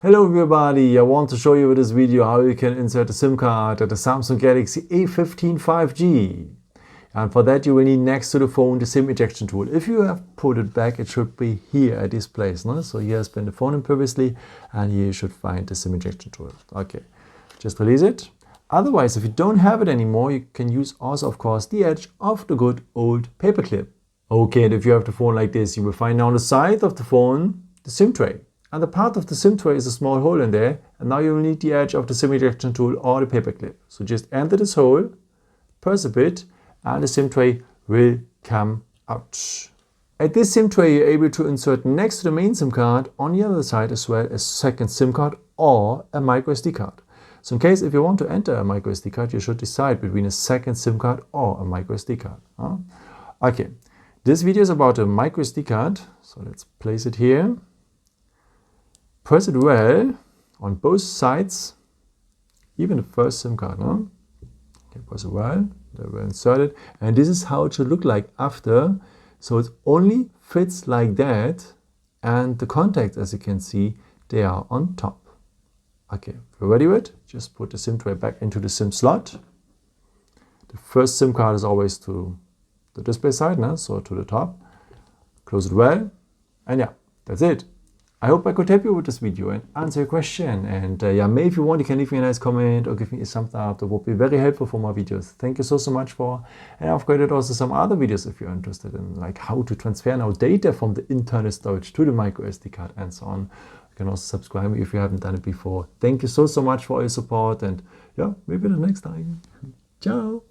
Hello everybody, I want to show you with this video how you can insert a SIM card at the Samsung Galaxy A15 5G. And for that you will need next to the phone the SIM ejection tool. If you have put it back, it should be here at this place. No? So here has been the phone in previously, and here you should find the SIM ejection tool. Okay, just release it. Otherwise, if you don't have it anymore, you can use also, of course, the edge of the good old paperclip. Okay, and if you have the phone like this, you will find on the side of the phone the SIM tray. And the part of the SIM tray is a small hole in there, and now you will need the edge of the SIM ejection tool or the paperclip. So just enter this hole, press a bit, and the SIM tray will come out. At this SIM tray, you're able to insert next to the main SIM card on the other side as well a second SIM card or a microSD card. So in case if you want to enter a microSD card, you should decide between a second SIM card or a microSD card. Okay, this video is about a microSD card, so let's place it here. Press it well on both sides, even the first SIM card. No? Okay, press it well, they will insert it, and this is how it should look like after. So it only fits like that, and the contacts, as you can see, they are on top. Okay, if you're ready with it, just put the SIM tray back into the SIM slot. The first SIM card is always to the display side, no? So to the top. Close it well, and yeah, that's it. I hope I could help you with this video and answer your question. And yeah, maybe if you want, you can leave me a nice comment or give me a thumbs up. That would be very helpful for my videos. Thank you so much for. And I've created also some other videos if you're interested in like how to transfer now data from the internal storage to the microSD card and so on. You can also subscribe if you haven't done it before. Thank you so much for all your support, and yeah, maybe the next time. Ciao.